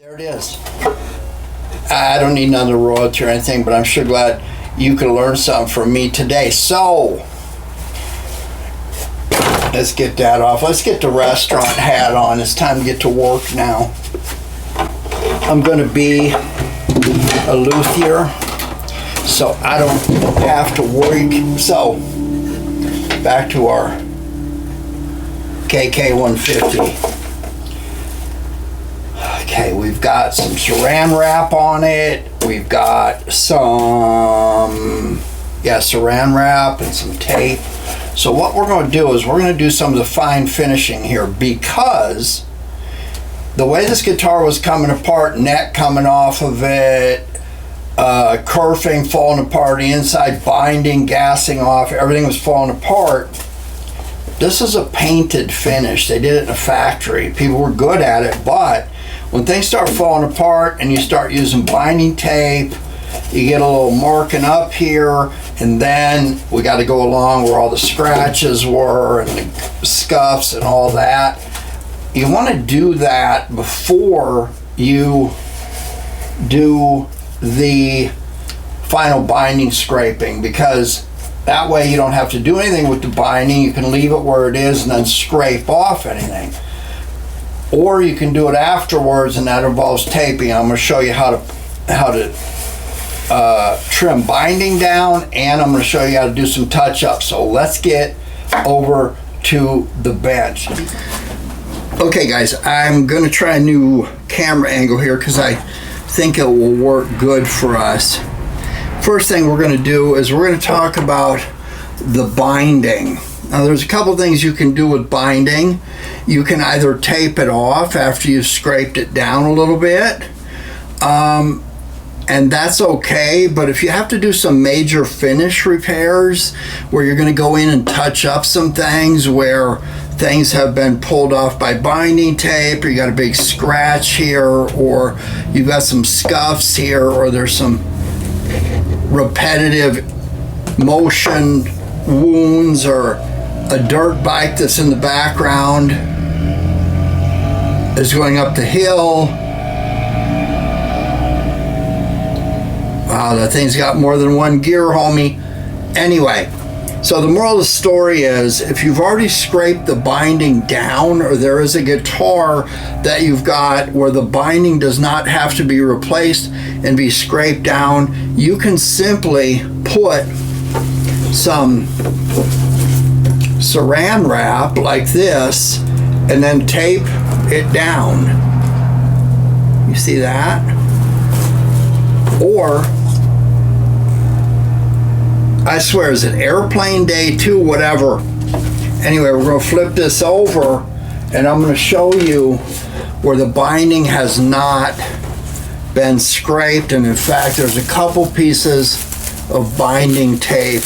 There it is. I don't need another royalty or anything, but I'm sure glad you could learn something from me today. So, let's get that off. Let's get the restaurant hat on. It's time to get to work now. I'm going to be a luthier, so I don't have to worry. So, back to our K-150. Okay, we've got some saran wrap on it. We've got some, saran wrap and some tape. So what we're going to do is we're going to do some of the fine finishing here, because the way this guitar was coming apart, neck coming off of it, kerfing falling apart, the inside binding, gassing off, everything was falling apart. This is a painted finish. They did it in a factory. People were good at it, but when things start falling apart and you start using binding tape, you get a little marking up here, and then we got to go along where all the scratches were and the scuffs and all that. You want to do that before you do the final binding scraping, because that way you don't have to do anything with the binding. You can leave it where it is and then scrape off anything. Or you can do it afterwards, and that involves taping. I'm going to show you how to trim binding down, and I'm going to show you how to do some touch-ups. So let's get over to the bench. Okay guys, I'm going to try a new camera angle here because I think it will work good for us. First thing we're going to do is we're going to talk about the binding. Now there's a couple things you can do with binding. You can either tape it off after you've scraped it down a little bit, and that's okay. But if you have to do some major finish repairs where you're going to go in and touch up some things where things have been pulled off by binding tape, or you got a big scratch here, or you've got some scuffs here, or there's some repetitive motion wounds, or a dirt bike that's in the background is going up the hill. Wow, that thing's got more than one gear, homie. Anyway, so the moral of the story is, if you've already scraped the binding down, or there is a guitar that you've got where the binding does not have to be replaced and be scraped down, you can simply put some saran wrap like this and then tape it down. You see that? Or, I swear, is it airplane day 2, whatever. Anyway, we're going to flip this over, and I'm going to show you where the binding has not been scraped, and in fact there's a couple pieces of binding tape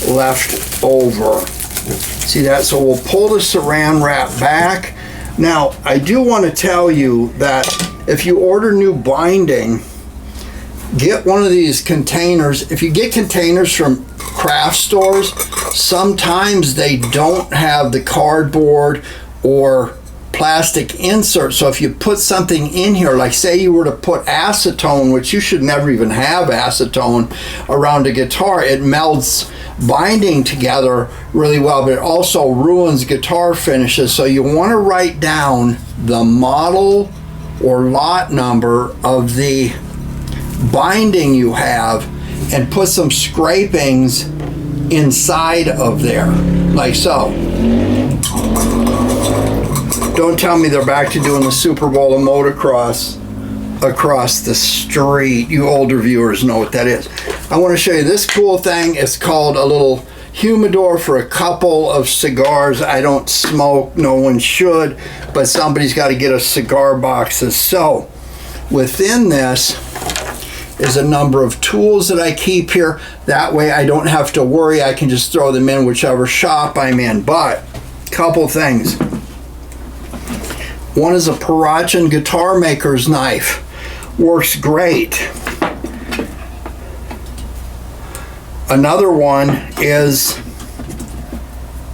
left over. See that? So we'll pull the saran wrap back. Now, I do want to tell you that if you order new binding, get one of these containers. If you get containers from craft stores, sometimes they don't have the cardboard or plastic insert. So if you put something in here, like say you were to put acetone, which you should never even have acetone around a guitar, it melts binding together really well, but it also ruins guitar finishes. So you want to write down the model or lot number of the binding you have and put some scrapings inside of there, like so. Don't tell me they're back to doing the Super Bowl of motocross across the street. You older viewers know what that is. I want to show you this cool thing. It's called a little humidor for a couple of cigars. I don't smoke, no one should, but somebody's got to get us cigar boxes. So within this is a number of tools that I keep here. That way I don't have to worry. I can just throw them in whichever shop I'm in. But couple things. One is a Parachin guitar maker's knife. Works great. Another one is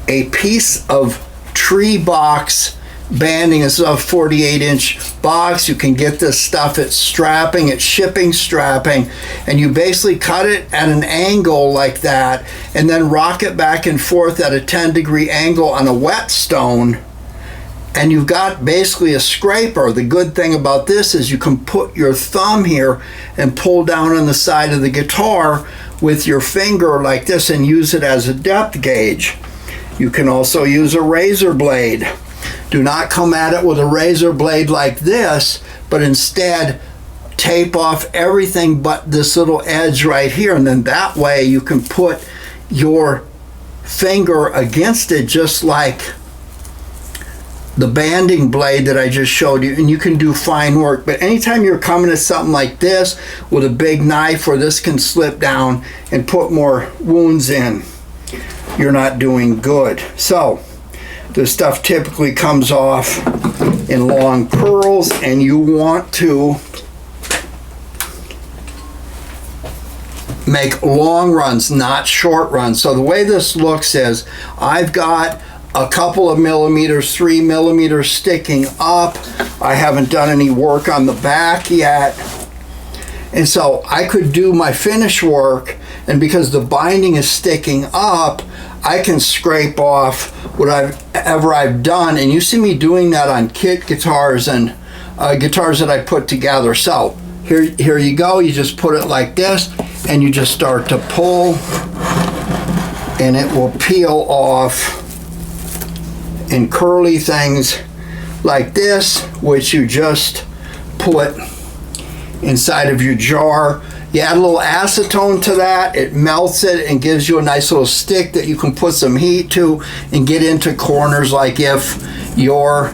a piece of tree box banding. This is a 48-inch box. You can get this stuff at strapping, at shipping strapping, and you basically cut it at an angle like that and then rock it back and forth at a 10-degree angle on a whetstone, and you've got basically a scraper. The good thing about this is you can put your thumb here and pull down on the side of the guitar with your finger like this and use it as a depth gauge. You can also use a razor blade. Do not come at it with a razor blade like this, but instead tape off everything but this little edge right here, and then that way you can put your finger against it just like the banding blade that I just showed you, and you can do fine work. But anytime you're coming at something like this with a big knife where this can slip down and put more wounds in, you're not doing good. So this stuff typically comes off in long curls, and you want to make long runs, not short runs. So the way this looks is I've got a couple of millimeters, 3 millimeters sticking up. I haven't done any work on the back yet. And so I could do my finish work, and because the binding is sticking up, I can scrape off whatever I've done. And you see me doing that on kit guitars and guitars that I put together. So here you go. You just put it like this, and you just start to pull, and it will peel off in curly things like this, which you just put inside of your jar. You add a little acetone to that, it melts it and gives you a nice little stick that you can put some heat to and get into corners, like if your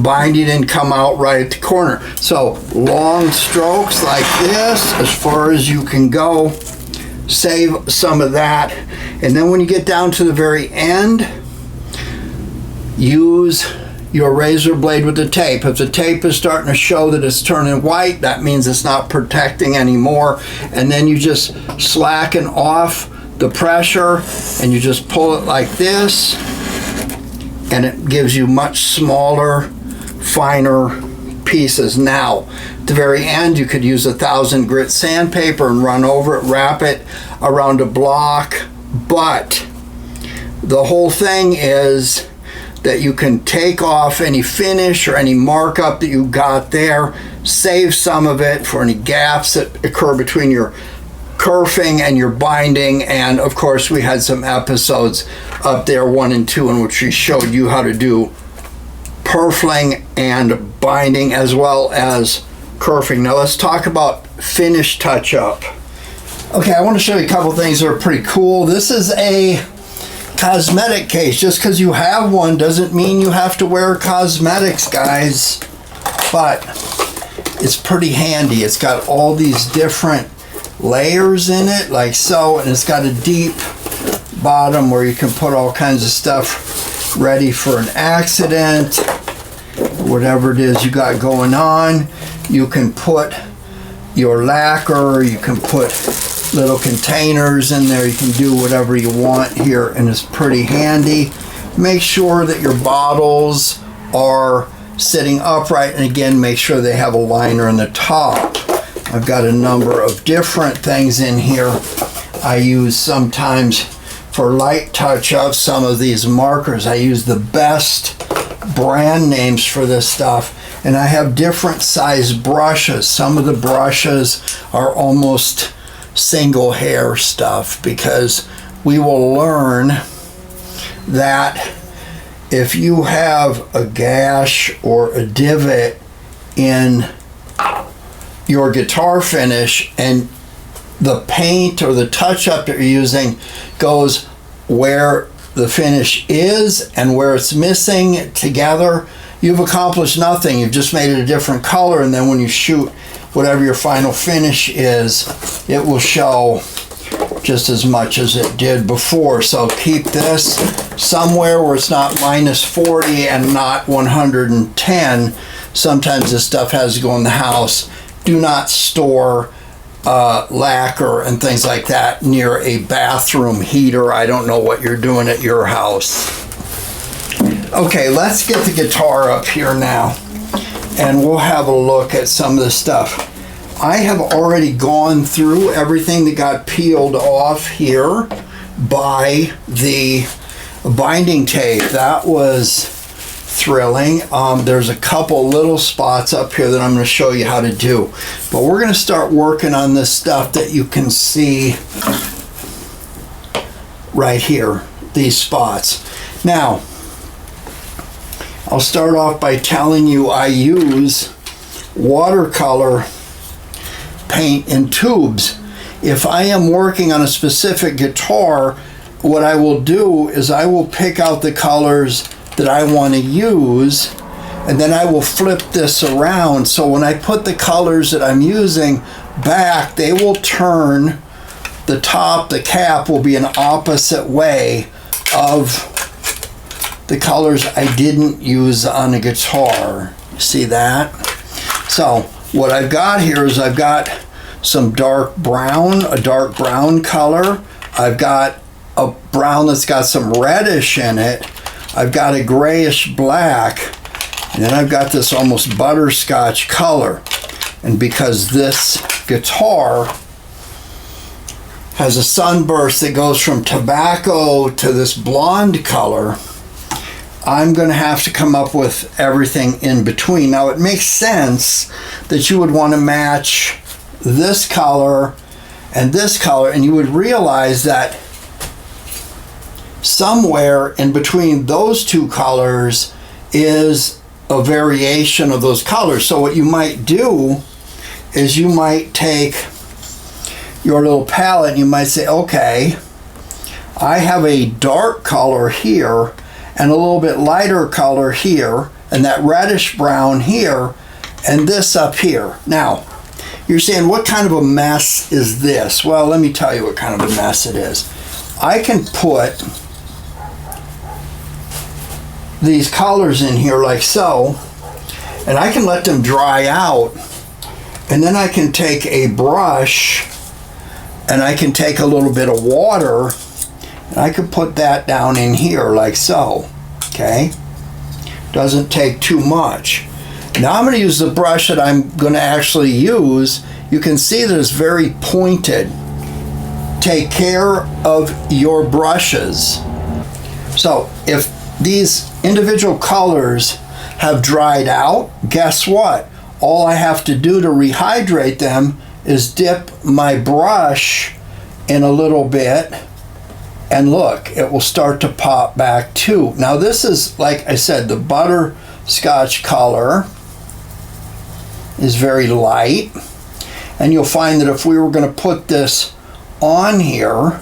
binding didn't come out right at the corner. So long strokes like this, as far as you can go, save some of that. And then when you get down to the very end, use your razor blade with the tape. If the tape is starting to show that it's turning white, that means it's not protecting anymore. And then you just slacken off the pressure and you just pull it like this, and it gives you much smaller, finer pieces. Now, at the very end, you could use 1,000 grit sandpaper and run over it, wrap it around a block. But the whole thing is that you can take off any finish or any markup that you got there, save some of it for any gaps that occur between your kerfing and your binding. And of course, we had some episodes up there, 1 and 2, in which we showed you how to do purfling and binding as well as kerfing. Now let's talk about finish touch-up. Okay, I want to show you a couple things that are pretty cool. This is a cosmetic case. Just because you have one doesn't mean you have to wear cosmetics, guys, but it's pretty handy. It's got all these different layers in it, like so, and it's got a deep bottom where you can put all kinds of stuff ready for an accident, whatever it is you got going on. You can put your lacquer, you can put little containers in there, you can do whatever you want here, and it's pretty handy. Make sure that your bottles are sitting upright, and again, make sure they have a liner in the top. I've got a number of different things in here. I use sometimes for light touch-ups some of these markers. I use the best brand names for this stuff, and I have different size brushes. Some of the brushes are almost single hair stuff, because we will learn that if you have a gash or a divot in your guitar finish and the paint or the touch-up that you're using goes where the finish is and where it's missing together, you've accomplished nothing. You've just made it a different color, and then when you shoot whatever your final finish is, it will show just as much as it did before. So keep this somewhere where it's not -40 and not 110. Sometimes this stuff has to go in the house. Do not store lacquer and things like that near a bathroom heater. I don't know what you're doing at your house. Okay, let's get the guitar up here now, and we'll have a look at some of the stuff. I have already gone through everything that got peeled off here by the binding tape. That was thrilling. There's a couple little spots up here that I'm going to show you how to do. But we're going to start working on this stuff that you can see right here, these spots. Now, I'll start off by telling you I use watercolor paint in tubes. If I am working on a specific guitar, what I will do is I will pick out the colors that I want to use, and then I will flip this around, so when I put the colors that I'm using back, they will turn, the top, the cap will be an opposite way of the colors I didn't use on a guitar. You see that? So what I've got here is I've got some dark brown, a dark brown color. I've got a brown that's got some reddish in it. I've got a grayish black, and then I've got this almost butterscotch color. And because this guitar has a sunburst that goes from tobacco to this blonde color, I'm going to have to come up with everything in between. Now, it makes sense that you would want to match this color and this color, and you would realize that somewhere in between those two colors is a variation of those colors. So what you might do is you might take your little palette and you might say, okay, I have a dark color here and a little bit lighter color here, and that reddish brown here, and this up here. Now, you're saying, what kind of a mess is this? Well, let me tell you what kind of a mess it is. I can put these colors in here like so, and I can let them dry out, and then I can take a brush and I can take a little bit of water and I can put that down in here like so. Okay, doesn't take too much. Now I'm going to use the brush that I'm going to actually use. You can see that it's very pointed. Take care of your brushes. So if these individual colors have dried out, guess what? All I have to do to rehydrate them is dip my brush in a little bit, and look, it will start to pop back too. Now this is, like I said, the butterscotch color is very light, and you'll find that if we were going to put this on here,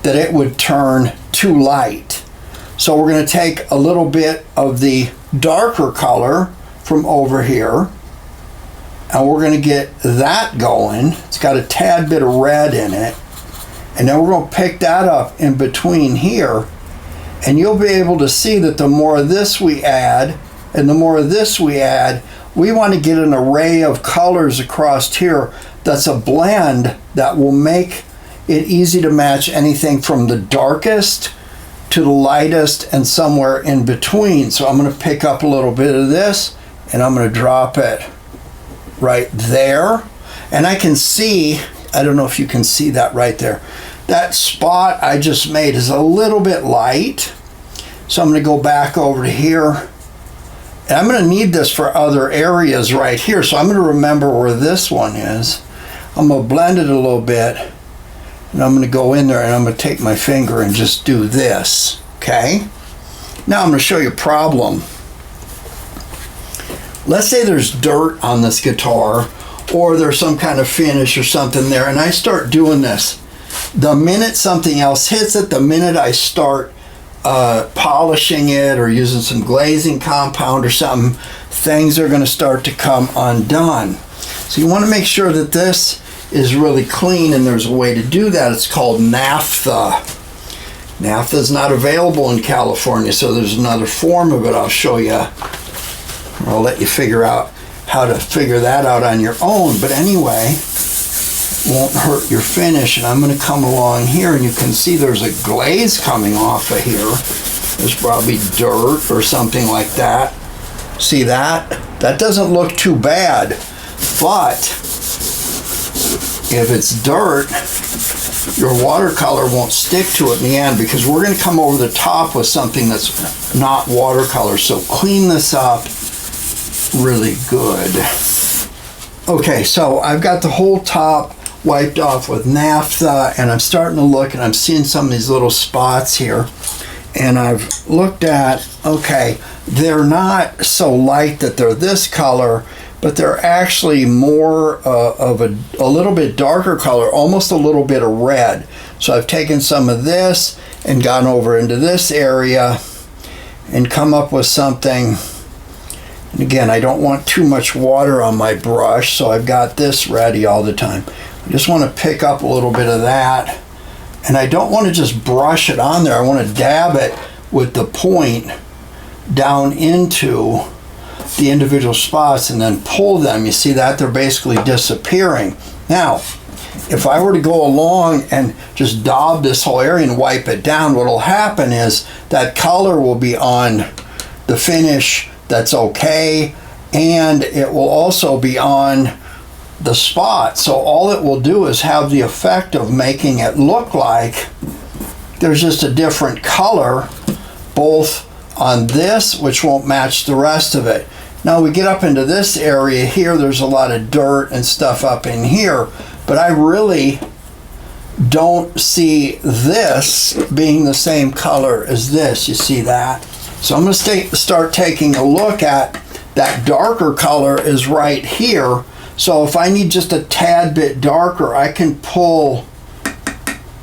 that it would turn too light. So we're going to take a little bit of the darker color from over here, and we're going to get that going. It's got a tad bit of red in it, and then we're going to pick that up in between here, and you'll be able to see that the more of this we add and the more of this we add, we want to get an array of colors across here that's a blend that will make it easy to match anything from the darkest to the lightest and somewhere in between. So I'm going to pick up a little bit of this and I'm going to drop it right there. And I can see, I don't know if you can see that right there, that spot I just made is a little bit light. So I'm going to go back over to here. And I'm going to need this for other areas right here. So I'm going to remember where this one is. I'm going to blend it a little bit. And I'm going to go in there and I'm going to take my finger and just do this. Okay? Now I'm going to show you a problem. Let's say there's dirt on this guitar, or there's some kind of finish or something there, and I start doing this. The minute something else hits it, the minute I start polishing it or using some glazing compound or something, things are going to start to come undone. So you want to make sure that this is really clean, and there's a way to do that. It's called naphtha. Naphtha is not available in California, so there's another form of it I'll show you. I'll let you figure out how to figure that out on your own. But anyway, it won't hurt your finish. And I'm going to come along here, and you can see there's a glaze coming off of here. There's probably dirt or something like that. See that? That doesn't look too bad, but if it's dirt, your watercolor won't stick to it in the end, because we're going to come over the top with something that's not watercolor. So clean this up really good. Okay, so I've got the whole top wiped off with naphtha, and I'm starting to look and I'm seeing some of these little spots here. And I've looked at, okay, they're not so light that they're this color, but they're actually more of a little bit darker color, almost a little bit of red. So I've taken some of this and gone over into this area and come up with something. And again, I don't want too much water on my brush, so I've got this ready all the time. I just want to pick up a little bit of that. And I don't want to just brush it on there. I want to dab it with the point down into the individual spots and then pull them. You see that? They're basically disappearing. Now, if I were to go along and just daub this whole area and wipe it down, what will happen is that color will be on the finish that's okay, and it will also be on the spot. So all it will do is have the effect of making it look like there's just a different color, both on this, which won't match the rest of it. Now we get up into this area here, there's a lot of dirt and stuff up in here, but I really don't see this being the same color as this. You see that? So I'm going to start taking a look at that darker color is right here. So if I need just a tad bit darker, I can pull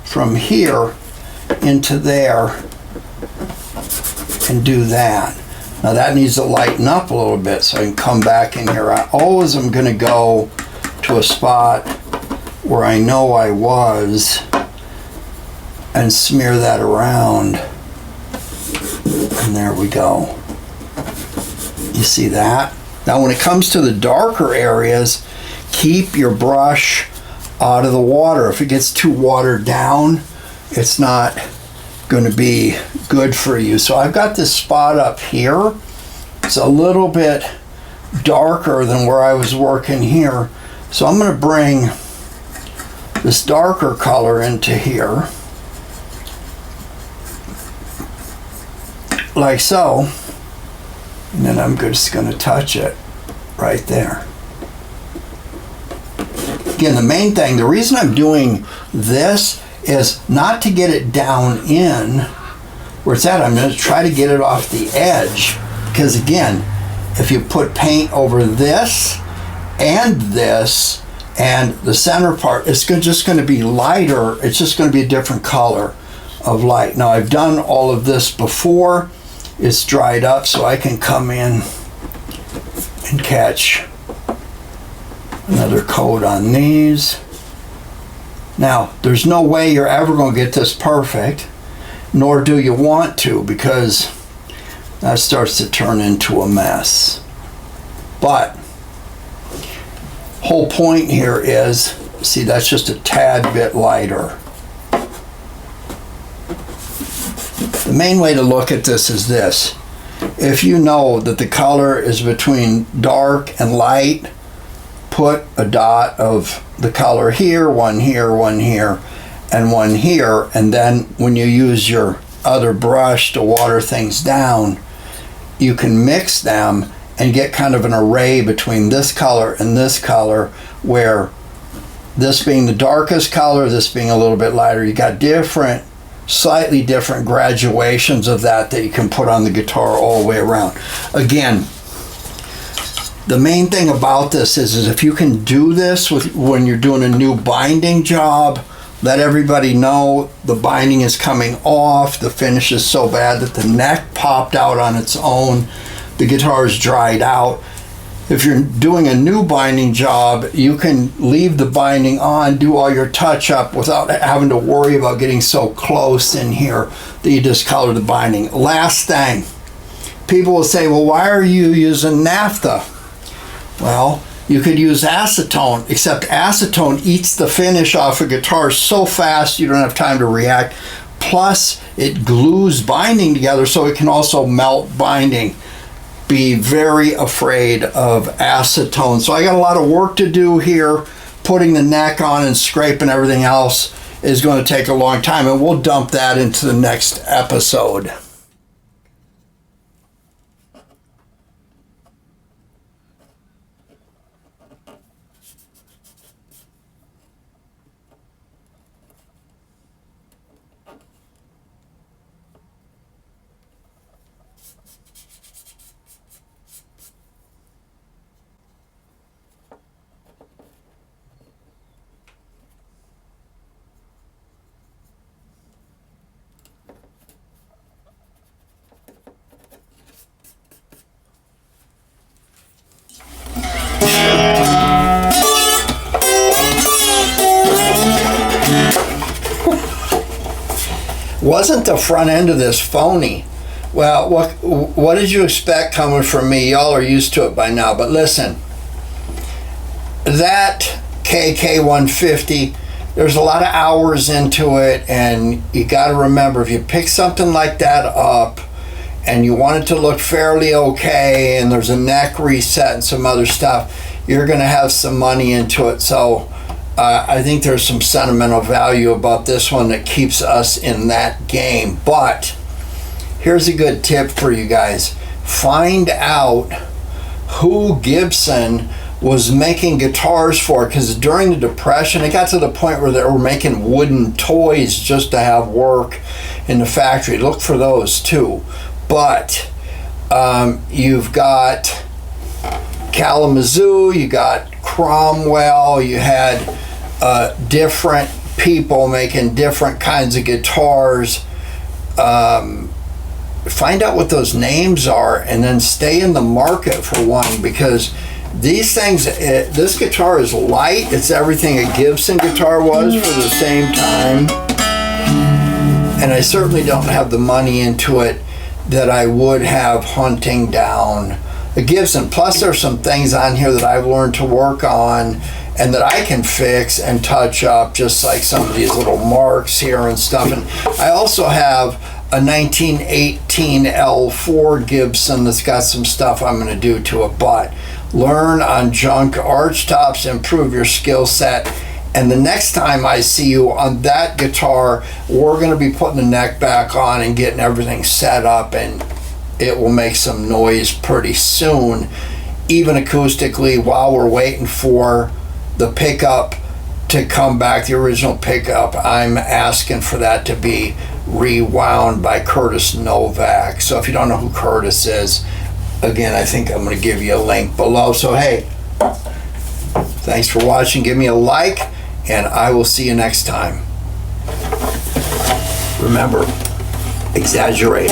from here into there and do that. Now that needs to lighten up a little bit so I can come back in here. I always am going to go to a spot where I know I was and smear that around. And there we go. You see that? Now when it comes to the darker areas, keep your brush out of the water. If it gets too watered down, it's not going to be good for you. So I've got this spot up here. It's a little bit darker than where I was working here. So I'm going to bring this darker color into here, like so. And then I'm just going to touch it right there. Again, the main thing, the reason I'm doing this is not to get it down in where it's at. I'm going to try to get it off the edge, because again, if you put paint over this and the center part, it's just going to be lighter. It's just going to be a different color of light. Now I've done all of this before. It's dried up, so I can come in and catch another coat on these. Now, there's no way you're ever going to get this perfect, nor do you want to, because that starts to turn into a mess. But whole point here is, see, that's just a tad bit lighter. The main way to look at this is this. If you know that the color is between dark and light, put a dot of the color here, one here, one here, and one here, and then when you use your other brush to water things down, you can mix them and get kind of an array between this color and this color, where this being the darkest color, this being a little bit lighter. You got different, slightly different graduations of that you can put on the guitar all the way around. Again, the main thing about this is if you can do this when you're doing a new binding job, let everybody know the binding is coming off, the finish is so bad that the neck popped out on its own, the guitar is dried out. If you're doing a new binding job, you can leave the binding on, do all your touch-up without having to worry about getting so close in here that you discolor the binding. Last thing, people will say, well, why are you using naphtha? Well, you could use acetone, except acetone eats the finish off a guitar so fast you don't have time to react. plus it glues binding together so it can also melt binding. Be very afraid of acetone. So I got a lot of work to do here. Putting the neck on and scraping everything else is going to take a long time, and we'll dump that into the next episode. Wasn't the front end of this phony? Well, what did you expect coming from me? Y'all are used to it by now, but listen, that K-150, there's a lot of hours into it, and you got to remember, if you pick something like that up and you want it to look fairly okay, and there's a neck reset and some other stuff, you're going to have some money into it. So I think there's some sentimental value about this one that keeps us in that game. But here's a good tip for you guys. Find out who Gibson was making guitars for, because during the Depression, it got to the point where they were making wooden toys just to have work in the factory. Look for those too. But you've got Kalamazoo, you got Cromwell, you had different people making different kinds of guitars. Find out what those names are and then stay in the market for one, because these things, this guitar is light. It's everything a Gibson guitar was for the same time. And I certainly don't have the money into it that I would have hunting down a Gibson. Plus there's some things on here that I've learned to work on and that I can fix and touch up, just like some of these little marks here and stuff. And I also have a 1918 L4 Gibson that's got some stuff I'm going to do to it. But learn on junk archtops, improve your skill set. And the next time I see you on that guitar, we're going to be putting the neck back on and getting everything set up, and it will make some noise pretty soon, even acoustically, while we're waiting for the pickup to come back, the original pickup. I'm asking for that to be rewound by Curtis Novak. So if you don't know who Curtis is, again, I think I'm going to give you a link below. So hey, thanks for watching. Give me a like, and I will see you next time. Remember, exaggerate.